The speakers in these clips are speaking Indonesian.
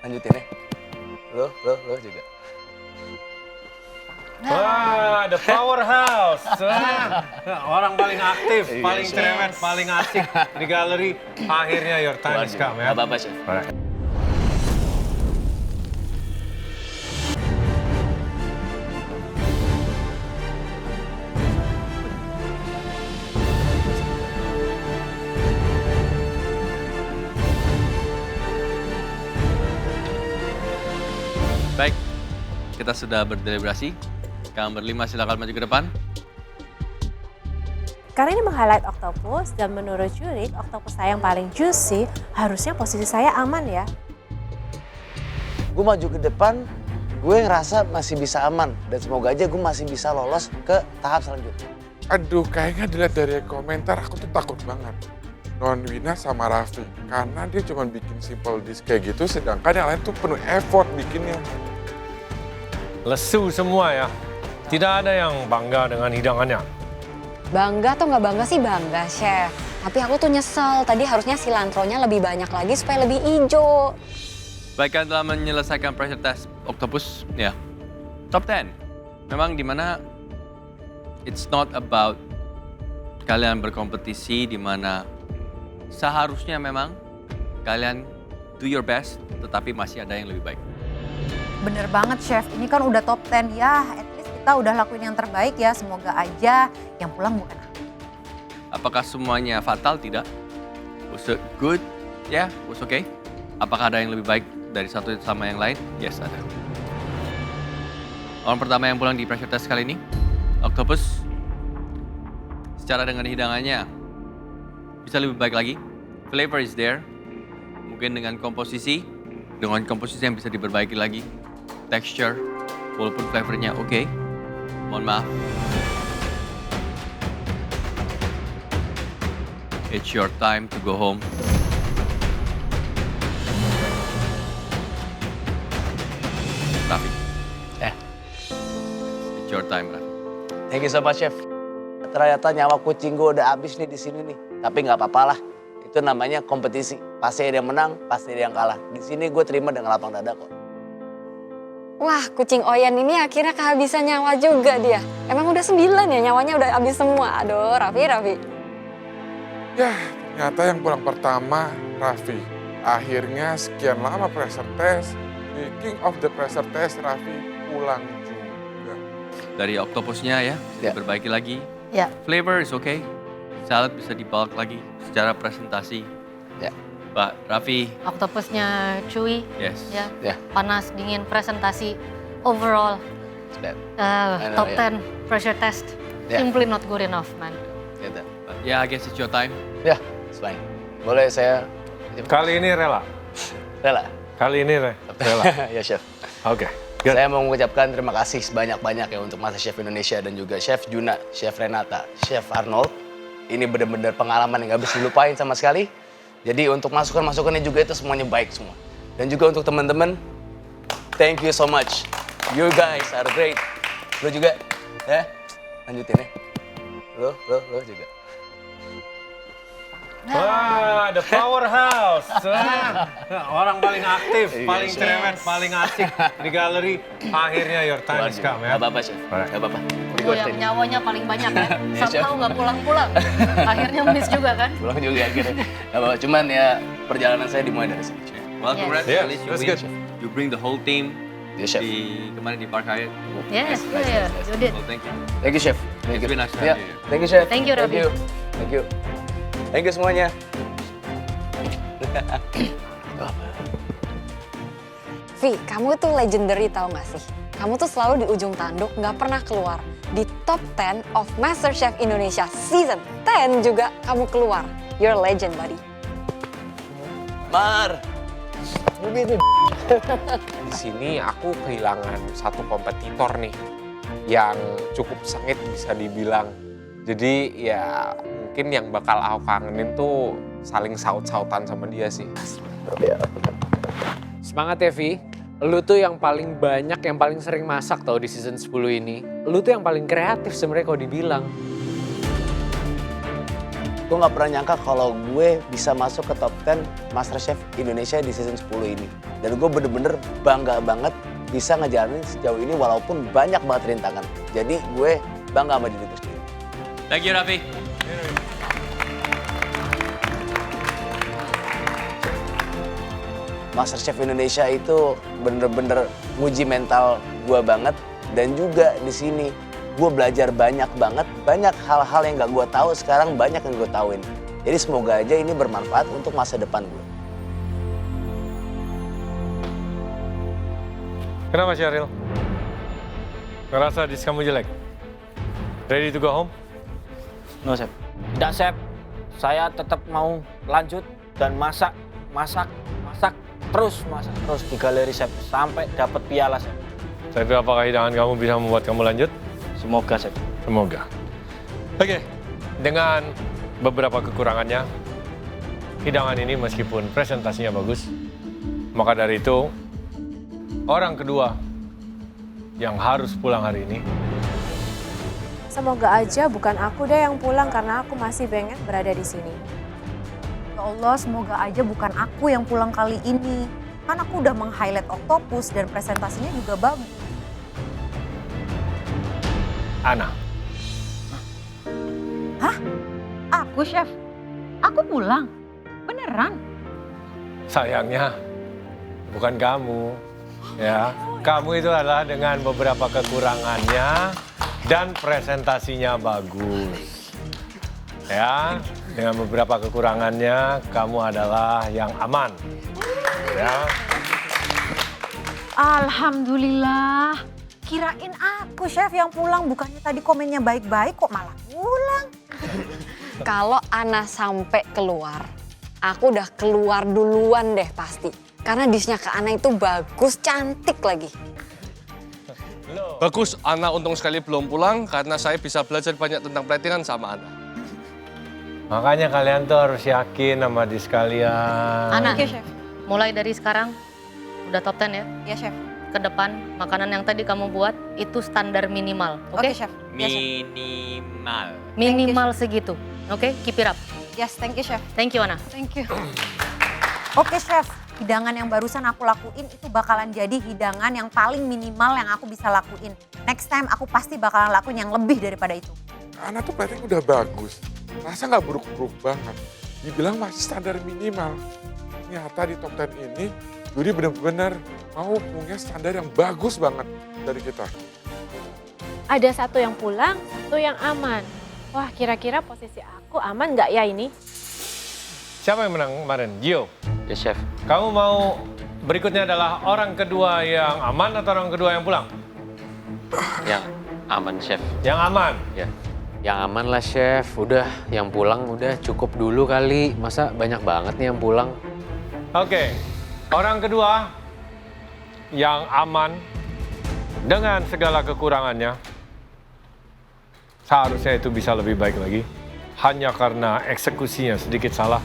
lanjutin ya. Lo juga. Wah, the powerhouse. Orang paling aktif, paling cerewet, paling asik di galeri. Akhirnya your time is come ya. Gak apa-apa, Chef. Baik, kita sudah berdeliberasi. Kalian berlima silakan maju ke depan. Karena ini meng-highlight oktopus dan menurut juri, oktopus saya yang paling juicy, harusnya posisi saya aman ya. Gue maju ke depan, gue ngerasa masih bisa aman. Dan semoga aja gue masih bisa lolos ke tahap selanjutnya. Aduh, kayaknya dilihat dari komentar aku tuh takut banget. Non Wina sama Raffi, karena dia cuma bikin simple dish kayak gitu, sedangkan yang lain tuh penuh effort bikinnya. Lesu semua ya. Tidak ada yang bangga dengan hidangannya. Bangga atau nggak bangga sih bangga, Chef. Tapi aku tuh nyesel, tadi harusnya silantronya lebih banyak lagi supaya lebih hijau. Baik, kalian telah menyelesaikan pressure test Octopus. Ya, top 10. Memang dimana it's not about kalian berkompetisi, dimana seharusnya memang kalian do your best, tetapi masih ada yang lebih baik. Bener banget Chef, ini kan udah top 10 ya, at least kita udah lakuin yang terbaik ya, semoga aja yang pulang bukan aku. Apakah semuanya fatal? Tidak. Was it good? Ya, was okay. Apakah ada yang lebih baik dari satu sama yang lain? Yes, ada. Orang pertama yang pulang di pressure test kali ini, Octopus. Secara dengan hidangannya, bisa lebih baik lagi. Flavor is there. Mungkin dengan komposisi yang bisa diperbaiki lagi. Texture, walaupun flavornya oke. Mohon maaf. It's your time to go home. Raffi. It's your time, Raffi. Thank you so much, Chef. Ternyata nyawa kucing gue udah habis nih di sini nih. Tapi nggak apa-apa lah. Itu namanya kompetisi. Pasti ada yang menang, pasti ada yang kalah. Di sini gue terima dengan lapang dada kok. Wah, kucing Oyen ini akhirnya kehabisan nyawa juga dia. Emang udah 9 ya, nyawanya udah habis semua. Aduh, Raffi. Ya, ternyata yang pulang pertama Raffi. Akhirnya sekian lama pressure test, the king of the pressure test, Raffi pulang juga. Dari Octopusnya ya, Ya. diperbaiki lagi. Ya. Flavor is okay. Salad bisa dibulk lagi secara presentasi. Ya. Pak Raffi, Oktopusnya chewy, yes. ya, Ya. panas, dingin, presentasi, overall, Sudah. top ya. 10 pressure test, Ya. simply not good enough man. Gitu. Ya, I guess it's your time. Ya, it's fine. Boleh saya Kali ini rela. rela? Kali ini rela. Ya, Chef. Oke. Good. Saya mau mengucapkan terima kasih sebanyak-banyak ya untuk MasterChef Indonesia dan juga Chef Juna, Chef Renata, Chef Arnold. Ini benar-benar pengalaman yang gak bisa dilupain sama sekali. Jadi untuk masukan-masukannya juga itu semuanya baik semua. Dan juga untuk teman-teman, thank you so much. You guys are great. Lo juga, ya? Lanjutin ya. Lo juga. Wah, the powerhouse. Orang paling aktif, paling cerewet, paling asik di galeri. Akhirnya your time is come ya. Gak apa-apa, Chef. Gak apa-apa. Itu yang nyawanya paling banyak ya, Iya, Chef. somehow nggak pulang-pulang, akhirnya miss juga kan. Pulang juga akhirnya. Gak apa-apa, cuman ya perjalanan saya dimulai dari sini. Well, Yes. congratulations, Yeah, that's you good. win. You bring the whole team Ya, Chef. kemarin di Park Hyatt. Yes, Nice, yeah, nice. you did. Well, thank you. Thank you, Chef. Thank It's you. been nice to Ya, have you. thank you, Chef. Thank you, Raffi. Thank you. Thank you semuanya. Vi, kamu tuh legendary tau gak sih? Kamu tuh selalu di ujung tanduk, nggak pernah keluar. Di top 10 of MasterChef Indonesia Season 10 juga kamu keluar. You're a legend, buddy. Mar. Di sini aku kehilangan satu kompetitor nih yang cukup sengit bisa dibilang. Jadi ya mungkin yang bakal aku kangenin tuh saling saut-sautan sama dia sih. Semangat ya Vi, lu tuh yang paling banyak, yang paling sering masak tau di season 10 ini. Lu tuh yang paling kreatif sebenarnya kalau dibilang. gue nggak pernah nyangka kalau gue bisa masuk ke top 10 MasterChef Indonesia di season 10 ini. Dan gue bener-bener bangga banget bisa ngejalanin sejauh ini walaupun banyak banget rintangan. Jadi gue bangga sama diri gue sendiri. Thank you, Raffi. MasterChef Indonesia itu bener-bener nguji mental gue banget. Dan juga di sini gue belajar banyak banget, banyak hal-hal yang gak gue tahu sekarang banyak yang gue tahuin. Jadi semoga aja ini bermanfaat untuk masa depan gue. Kenapa Syahril? Ngerasa dis kamu jelek? Ready to go home? No, Chef. Tidak, Chef. Saya tetap mau lanjut dan masak terus di galeri, Chef. Sampai dapat piala, Chef. Tapi apakah hidangan kamu bisa membuat kamu lanjut? Semoga, Chef. Semoga. Oke, dengan beberapa kekurangannya, hidangan ini meskipun presentasinya bagus, maka dari itu, orang kedua yang harus pulang hari ini, Semoga aja bukan aku deh yang pulang karena aku masih pengen berada di sini. Ya Allah, semoga aja bukan aku yang pulang kali ini. Kan aku udah meng-highlight Octopus dan presentasinya juga bagus. Ana. Hah? Aku, Chef? Aku pulang? Beneran? Sayangnya, bukan kamu. Ya, kamu itu adalah dengan beberapa kekurangannya dan presentasinya bagus. Ya, dengan beberapa kekurangannya, kamu adalah yang aman. Ya. Alhamdulillah. Kirain aku, Chef, yang pulang. Bukannya tadi komennya baik-baik kok malah pulang. Kalau Ana sampai keluar, aku udah keluar duluan deh pasti. Karena dishnya ke Ana itu bagus, cantik lagi. Bagus, Ana untung sekali belum pulang karena saya bisa belajar banyak tentang platingan sama Ana. Makanya kalian tuh harus yakin sama dish kalian. Ana, Oke, Chef. mulai dari sekarang udah top 10 ya. Ya, Chef. Ke depan makanan yang tadi kamu buat itu standar minimal, oke? Oke, Chef. Ya, Chef. Minimal. Minimal segitu, oke? Keep it up. Yes, thank you, Chef. Thank you, Ana. Thank you. Oke, Chef. Hidangan yang barusan aku lakuin itu bakalan jadi hidangan yang paling minimal yang aku bisa lakuin. Next time aku pasti bakalan lakuin yang lebih daripada itu. Ana tuh plating udah bagus. Rasa nggak buruk-buruk banget. Dibilang masih standar minimal. Ternyata di top 10 ini, juri benar-benar mau punya standar yang bagus banget dari kita. Ada satu yang pulang, satu yang aman. Wah, kira-kira posisi aku aman nggak ya ini? Siapa yang menang kemarin? Gio? Ya, Chef. Kamu mau berikutnya adalah orang kedua yang aman atau orang kedua yang pulang? Yang aman, Chef. Yang aman? Ya. Yang aman lah, Chef. Udah, yang pulang udah cukup dulu kali. Masa banyak banget nih yang pulang? Oke, orang kedua yang aman dengan segala kekurangannya, seharusnya itu bisa lebih baik lagi. Hanya karena eksekusinya sedikit salah,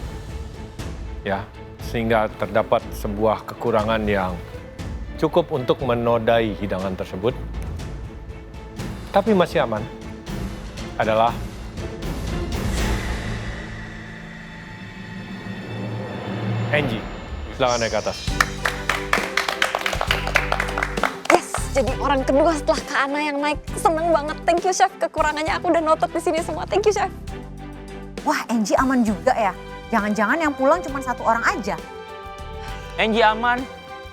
ya, sehingga terdapat sebuah kekurangan yang cukup untuk menodai hidangan tersebut. Tapi masih aman adalah Angie. Silakan naik ke atas. Yes, jadi orang kedua setelah Kak Ana yang naik. Seneng banget, thank you, Chef. Kekurangannya aku udah noted di sini semua, thank you, Chef. Wah, Angie aman juga ya. Jangan-jangan yang pulang cuma satu orang aja. Angie aman.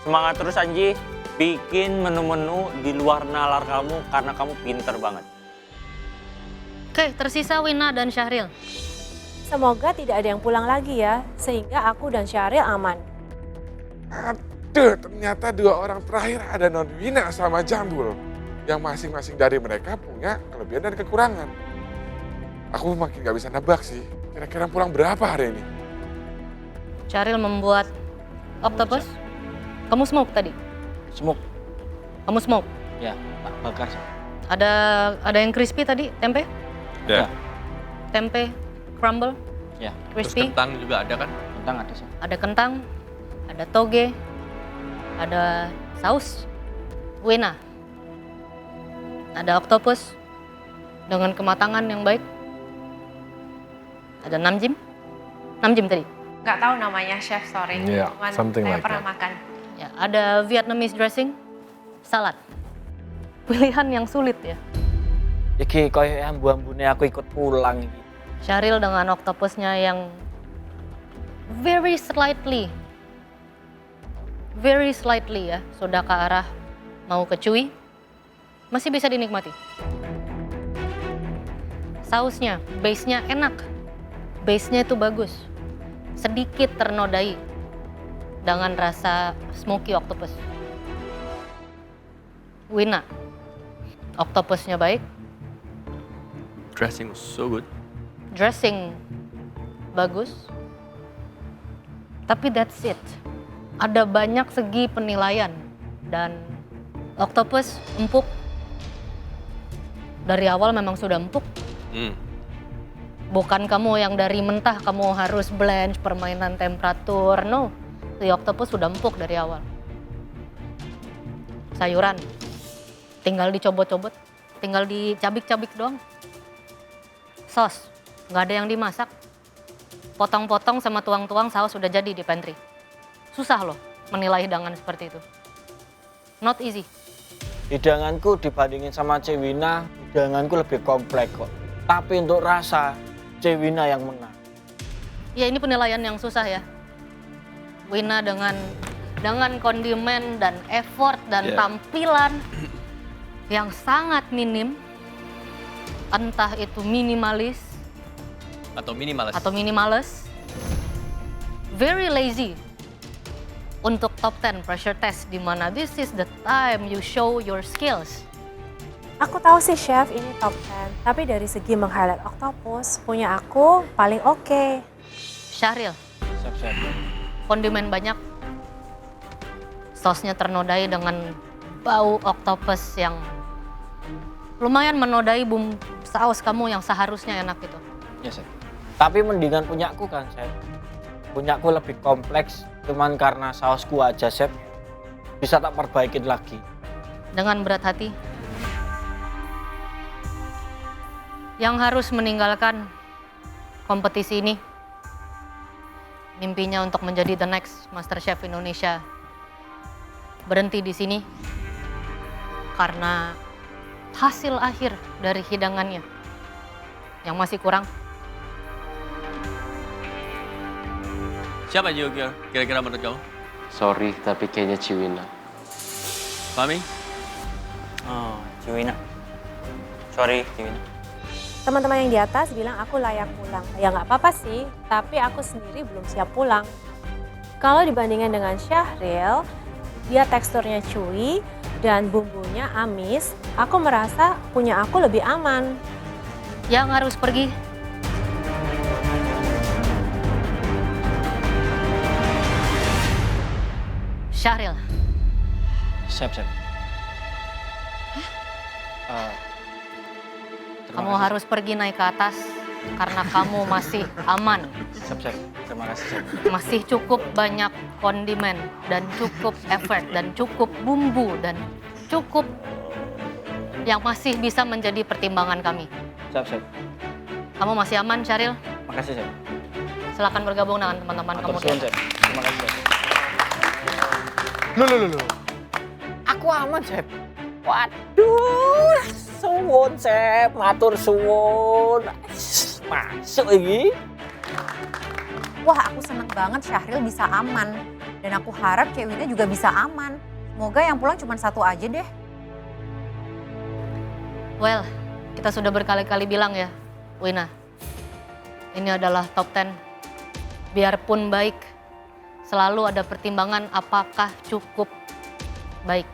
Semangat terus, Angie. Bikin menu-menu di luar nalar kamu karena kamu pinter banget. Oke, tersisa Wina dan Syahril. Semoga tidak ada yang pulang lagi ya, sehingga aku dan Syahril aman. Aduh, ternyata dua orang terakhir ada Nonwina sama Jambul. Yang masing-masing dari mereka punya kelebihan dan kekurangan. Aku makin gak bisa nebak sih, kira-kira pulang berapa hari ini? Syahril membuat octopus. Kamu smoke tadi? Smoke. Kamu smoke? Ya, bakar. Ada yang crispy tadi, tempe? Ya. Tempe, crumble, Ya, Terus crispy. kentang juga ada kan? kentang ada, Chef. Ada kentang, ada toge, ada saus, wena, ada octopus dengan kematangan yang baik. Ada namjim? Namjim tadi? Nggak tahu namanya chef, sorry. Yeah, Cuman something saya like pernah that. makan. Ya, ada Vietnamese dressing, salad. Pilihan yang sulit ya. Iki koyo ambu-ambune aku ikut pulang iki. Syahril dengan octopusnya yang very slightly ya, sudah ke arah mau ke chewy, masih bisa dinikmati. Sausnya, base-nya enak. Base-nya itu bagus. Sedikit ternodai dengan rasa smoky octopus. Wina, octopusnya baik, Dressing was so good. dressing bagus, tapi that's it. Ada banyak segi penilaian dan octopus empuk. Dari awal memang sudah empuk. Bukan kamu yang dari mentah kamu harus blanch permainan temperatur, no. Si octopus sudah empuk dari awal. Sayuran, tinggal dicobot-cobot, tinggal dicabik-cabik doang. Sos, nggak ada yang dimasak. Potong-potong sama tuang-tuang saus sudah jadi di pantry. Susah loh menilai hidangan seperti itu. Not easy. Hidanganku dibandingin sama Cewina, hidanganku lebih kompleks kok. Tapi untuk rasa, Cewina yang menang. Ya ini penilaian yang susah ya. Wina dengan kondimen dan effort dan tampilan yang sangat minim, entah itu minimalis Atau minimalis. Very lazy untuk top 10 pressure test di mana this is the time you show your skills. Aku tahu sih chef ini top 10, tapi dari segi meng-highlight octopus, punya aku paling oke. Syahril, Siap-siap. kondimen banyak, sosnya ternodai dengan bau octopus yang lumayan menodai saus kamu yang seharusnya enak gitu. Ya, Chef. Tapi mendingan punyaku kan, Chef. Punyaku lebih kompleks, cuman karena sausku aja, Chef. Bisa tak perbaikin lagi. Dengan berat hati, yang harus meninggalkan kompetisi ini, mimpinya untuk menjadi the next Master Chef Indonesia berhenti di sini karena hasil akhir dari hidangannya yang masih kurang. Siapa juga kira-kira menurut kamu? Sorry, tapi kayaknya Ciwina. Fahmi? Oh, Ciwina. Sorry, Ciwina. Teman-teman yang di atas bilang aku layak pulang. Ya nggak apa-apa sih, tapi aku sendiri belum siap pulang. Kalau dibandingkan dengan Syahril, dia teksturnya chewy dan bumbunya amis, aku merasa punya aku lebih aman. Yang harus pergi Syahril. Siap. Kamu harus pergi naik ke atas karena kamu masih aman. Siap. Terima kasih, Chef. Masih cukup banyak kondimen dan cukup effort dan cukup bumbu dan cukup yang masih bisa menjadi pertimbangan kami. Siap. Kamu masih aman, Syahril? Makasih, Chef. Silakan bergabung dengan teman-teman kamu. Atur suwun, Chef. Terima kasih, Chef. Loh. Aku aman, Chef. Waduh, suwun, Chef. Matur suwun. Masuk ini. Wah, aku seneng banget Syahril bisa aman. Dan aku harap Cewina juga bisa aman. Semoga yang pulang cuma satu aja deh. Well, kita sudah berkali-kali bilang ya, Wina, ini adalah top 10. Biarpun baik, selalu ada pertimbangan apakah cukup baik.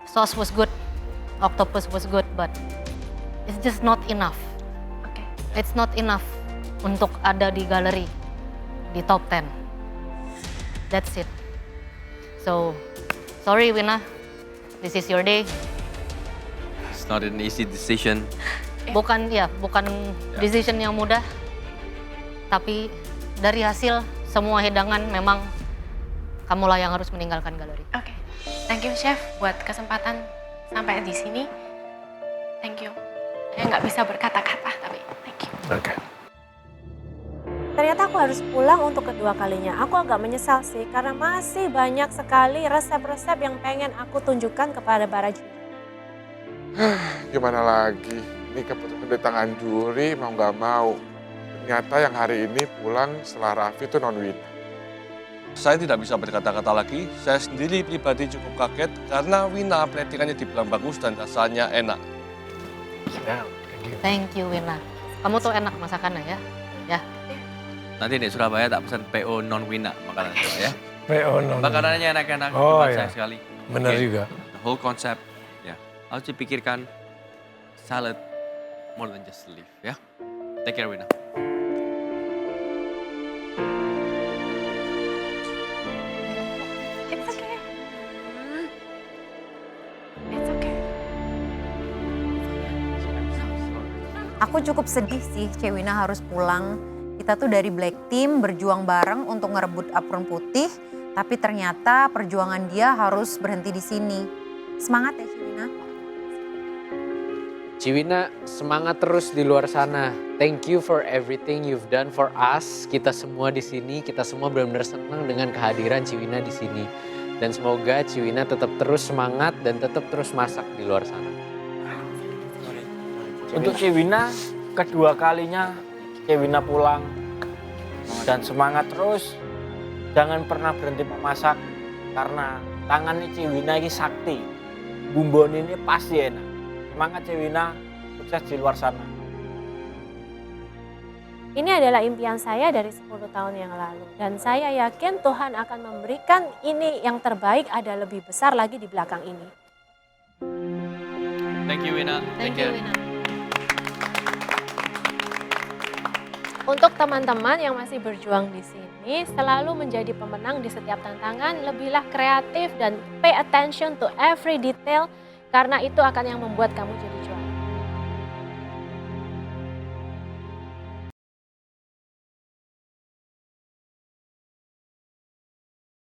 Sauce was good, octopus was good, but it's just not enough. Oke. It's not enough untuk ada di galeri, di top 10. That's it. So, sorry Wina, this is your day. It's not an easy decision. Bukan decision yang mudah, tapi dari hasil semua hidangan memang kamulah yang harus meninggalkan galeri. Oke. Thank you chef buat kesempatan sampai di sini. Thank you. Saya nggak bisa berkata-kata tapi thank you. Oke. ternyata aku harus pulang untuk kedua kalinya. Aku agak menyesal sih karena masih banyak sekali resep-resep yang pengen aku tunjukkan kepada para juri. Gimana lagi? Ini keputusan di tangan juri mau nggak mau. Ternyata yang hari ini pulang setelah Raffi itu non-Wina. Saya tidak bisa berkata-kata lagi, saya sendiri pribadi cukup kaget karena Wina platingannya dibilang bagus dan rasanya enak. Thank you, Wina. Kamu tuh enak masakannya ya. Ya. Nanti di Surabaya tak pesan PO non-Wina makanan coba ya. PO non. Makanannya enak-enak, Oh, buat iya. saya sekali. Benar Oke. juga. The whole concept, ya. Harus dipikirkan salad more than just leaf, ya. Take care, Wina. It's okay. It's okay. Aku cukup sedih sih Cewina harus pulang. Kita tuh dari Black Team berjuang bareng untuk ngerebut apron putih, tapi ternyata perjuangan dia harus berhenti di sini. Semangat ya Cewina. Ciwina, semangat terus di luar sana. Thank you for everything you've done for us. Kita semua di sini, kita semua benar-benar senang dengan kehadiran Ciwina di sini. Dan semoga Ciwina tetap terus semangat dan tetap terus masak di luar sana. Untuk Cewina, kedua kalinya Cewina pulang. Dan semangat terus, jangan pernah berhenti memasak. Karena tangannya Cewina ini sakti. Bumbon ini pasti enak. Semangat Cewina, sukses di luar sana. Ini adalah impian saya dari 10 tahun yang lalu. Dan saya yakin Tuhan akan memberikan ini yang terbaik, ada lebih besar lagi di belakang ini. Thank you, Wina. Thank you, Wina. Untuk teman-teman yang masih berjuang di sini, selalu menjadi pemenang di setiap tantangan, lebihlah kreatif dan pay attention to every detail, karena itu akan yang membuat kamu jadi